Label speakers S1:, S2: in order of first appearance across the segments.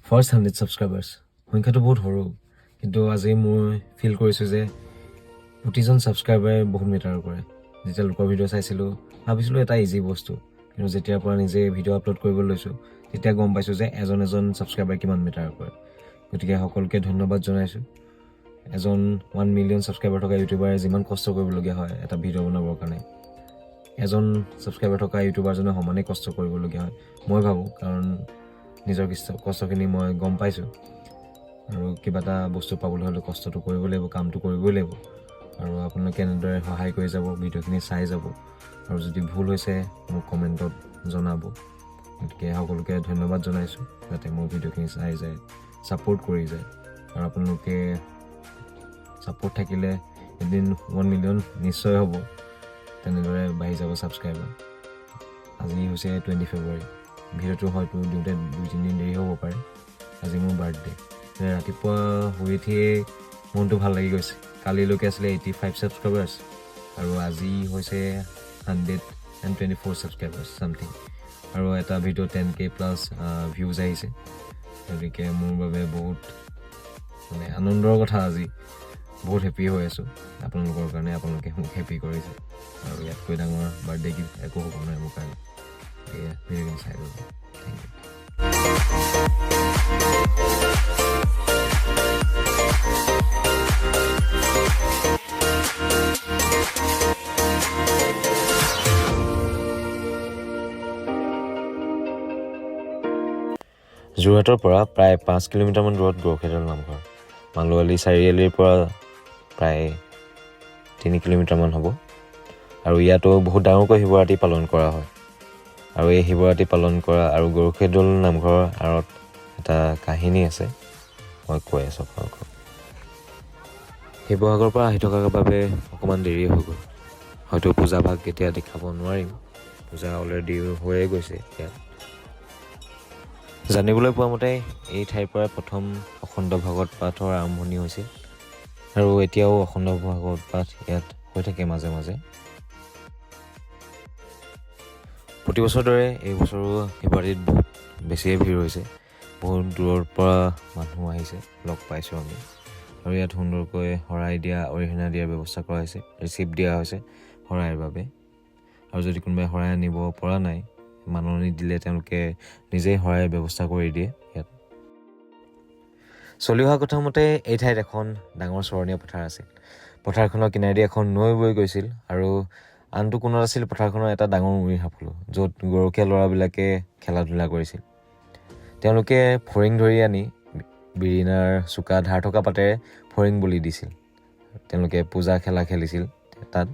S1: First 100 subscribers সংখ্যাটো বহুত সৰু, কিন্তু আজি মই ফিল কৰিছোঁ যে প্ৰতিজন ছাবস্ক্ৰাইবাৰে বহুত মেটাৰ কৰে। যেতিয়া লোকৰ ভিডিঅ' চাইছিলোঁ ভাবিছিলোঁ এটা ইজি বস্তু, কিন্তু যেতিয়াৰ পৰা নিজে ভিডিঅ' আপলোড কৰিবলৈ লৈছোঁ তেতিয়া গম পাইছোঁ যে এজন ছাবস্ক্ৰাইবাৰে কিমান মেটাৰ কৰে। গতিকে সকলোকে ধন্যবাদ জনাইছোঁ। এজন 1 মিলিয়ন ছাবস্ক্ৰাইবাৰ থকা ইউটিউবাৰে যিমান কষ্ট কৰিবলগীয়া হয় এটা ভিডিঅ' বনাবৰ কাৰণে, এজন ছাবস্ক্ৰাইবাৰ থকা ইউটিউবাৰজনে সমানেই কষ্ট কৰিবলগীয়া হয় মই ভাবোঁ, কাৰণ নিজৰ কষ্টখিনি মই গম পাইছোঁ। আৰু কিবা এটা বস্তু পাবলৈ হ'লে কষ্টটো কৰিব লাগিব, কামটো কৰিবই লাগিব। আৰু আপোনালোকে এনেদৰে সহায় কৰি যাব, ভিডিঅ'খিনি চাই যাব, আৰু যদি ভুল হৈছে মোক কমেণ্টত জনাব। গতিকে সকলোকে ধন্যবাদ জনাইছোঁ যাতে মোৰ ভিডিঅ'খিনি চাই যায়, ছাপোৰ্ট কৰি যায়। আৰু আপোনালোকে ছাপোৰ্ট থাকিলে এদিন 1 মিলিয়ন নিশ্চয় হ'ব, তেনেদৰে বাঢ়ি যাব ছাবস্ক্ৰাইবাৰ। আজি হৈছে 20 ফেব্ৰুৱাৰী, ভিডিঅ'টো হয়তো দিওঁতে 2-3 দিন দেৰি হ'ব পাৰে। আজি মোৰ বাৰ্থডে। ৰাতিপুৱা শুই উঠিয়ে মনটো ভাল লাগি গৈছে। কালিলৈকে আছিলে 85 ছাবস্ক্ৰাইবাৰ্ছ, আৰু আজি হৈছে 124 ছাবস্ক্ৰাইবাৰ্ছ ছামথিং, আৰু এটা ভিডিঅ' 10K প্লাছ ভিউজ আহিছে। গতিকে মোৰ বাবে বহুত আনন্দৰ কথা। আজি বহুত হেপী হৈ আছোঁ আপোনালোকৰ কাৰণে, আপোনালোকে মোক হেপী কৰিছে। আৰু ইয়াতকৈ ডাঙৰ বাৰ্থডে গিফ্ট একো হ'ব নোৱাৰে মোৰ কাৰণে। এয়া ভিডিঅ'খিনি চাই ল'ব। Thank you. যোৰহাটৰ পৰা প্ৰায় 5 কিলোমিটাৰমান দূৰত গৰখীয়া নামঘৰ। মালোৱালি চাৰিআলিৰ পৰা প্ৰায় 3 কিলোমিটাৰমান হ'ব। আৰু ইয়াতো বহুত ডাঙৰকৈ শিৱৰাত্ৰি পালন কৰা হয়। আৰু এই শিৱৰাত্ৰি পালন কৰা আৰু গৰখীয়া নামঘৰৰ আঁৰত এটা কাহিনী আছে, মই কৈ আছোঁ আপোনালোকক। শিৱসাগৰৰ পৰা আহি থকাৰ বাবে অকণমান দেৰি হৈ গ'ল। হয়তো পূজা ভাগ কেতিয়া দেখাব নোৱাৰিম, পূজা অলৰেডি হৈয়ে গৈছে ইয়াত। জানিবলৈ পোৱা মতে এই ঠাইৰ পৰা প্ৰথম অখণ্ড ভাগৱত পাঠৰ আৰম্ভণি হৈছিল, আৰু এতিয়াও অখণ্ড ভাগৱত পাঠ ইয়াত হৈ থাকে মাজে মাজে। প্ৰতি বছৰ দৰে এই বছৰো শিৱৰাত্ৰিত বহুত বেছিয়ে ভিৰ হৈছে। বহুত দূৰৰ পৰা মানুহ আহিছে, লগ পাইছোঁ আমি। আৰু ইয়াত সুন্দৰকৈ শৰাই দিয়া, অৰিহণা দিয়াৰ ব্যৱস্থা কৰা হৈছে, ৰিচিপ্ট দিয়া হৈছে শৰাইৰ বাবে। আৰু যদি কোনোবাই শৰাই আনিব পৰা নাই, মাননি দিলে তেওঁলোকে নিজেই শৰাইৰ ব্যৱস্থা কৰি দিয়ে ইয়াত। চলি অহা কথা মতে এই ঠাইত এখন ডাঙৰ চৰণীয়া পথাৰ আছিল। পথাৰখনৰ কিনাৰেদি এখন নৈ বৈ গৈছিল, আৰু আনটো কোণত আছিল পথাৰখনৰ এটা ডাঙৰ উৰি সাফলো, য'ত গৰখীয়া ল'ৰাবিলাকে খেলা ধূলা কৰিছিল। তেওঁলোকে ফৰিং ধৰি আনি বিৰিণাৰ চোকা ধাৰ থকা পাতেৰে ফৰিং বলি দিছিল। তেওঁলোকে পূজা খেলা খেলিছিল তাত।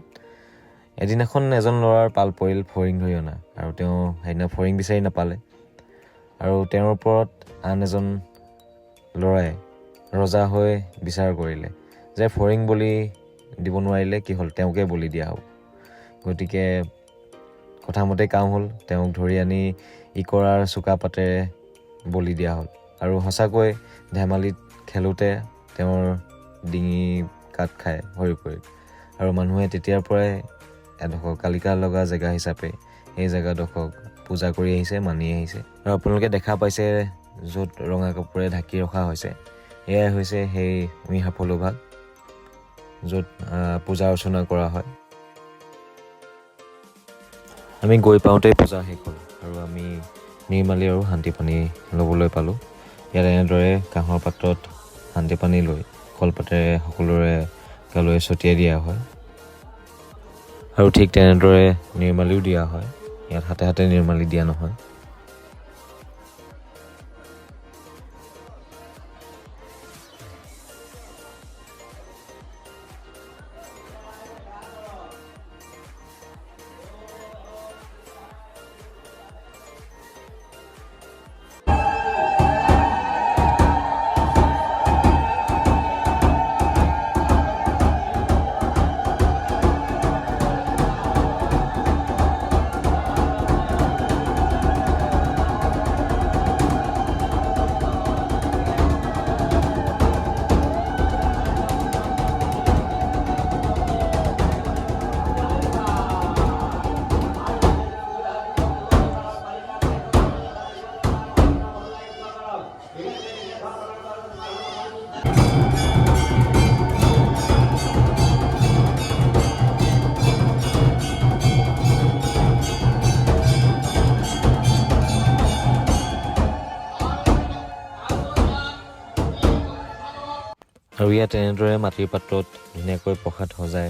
S1: এদিনাখন এজন ল'ৰাৰ পাল পৰিল ফৰিং ধৰি অনা, আৰু তেওঁ সেইদিনা ফৰিং বিচাৰি নাপালে। আৰু তেওঁৰ ওপৰত আন এজন ল'ৰাই ৰজা হৈ বিচাৰ কৰিলে যে ফৰিং বলি দিব নোৱাৰিলে কি হ'ল, তেওঁকে বলি দিয়া হ'ব। গতিকে কথামতে কাম হ'ল, তেওঁক ধৰি আনি ইকৰাৰ চোকা পাতেৰে বলি দিয়া হ'ল। আৰু সঁচাকৈ ধেমালিত খেলোঁতে তেওঁৰ ডিঙি কাট খাই সৰি পৰিল। আৰু মানুহে তেতিয়াৰ পৰাই এডোখৰ কালিকা লগা জেগা হিচাপে এই জেগাডোখৰক পূজা কৰি আহিছে, মানি আহিছে। আৰু আপোনালোকে দেখা পাইছে য'ত ৰঙা কাপোৰে ঢাকি ৰখা হৈছে, এয়াই হৈছে সেই উই সাফলো ভাগ, য'ত পূজা অৰ্চনা কৰা হয়। আমি গৈ পাওঁতেই পূজা শেষ হ'ল, আৰু আমি নিৰ্মালি আৰু শান্তি পানী ল'বলৈ পালোঁ। ইয়াত এনেদৰে কাঁহৰ পাত্ৰত শান্তি পানী লৈ কলপাতেৰে সকলোৰে গালৈ ছটিয়াই দিয়া হয়, আৰু ঠিক তেনেদৰে নিৰ্মালিও দিয়া হয়। ইয়াত হাতে হাতে নিৰ্মালি দিয়া নহয়। আৰু ইয়াত এনেদৰে মাটিৰ পাত্ৰত ধুনীয়াকৈ প্ৰসাদ সজাই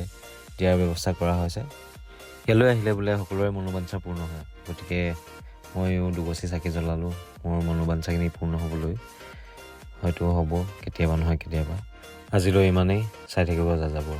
S1: দিয়াৰ ব্যৱস্থা কৰা হৈছে। ইয়ালৈ আহিলে বোলে সকলোৰে মনোবাঞ্ছা পূৰ্ণ হয়। গতিকে ময়ো দুগছি চাকি জ্বলালোঁ মোৰ মনোবাঞ্ছাখিনি পূৰ্ণ হ'বলৈ। হয়তো হ'ব, কেতিয়াবা নহয় কেতিয়াবা। আজিলৈ ইমানেই। চাই থাকিব যাযাবৰ।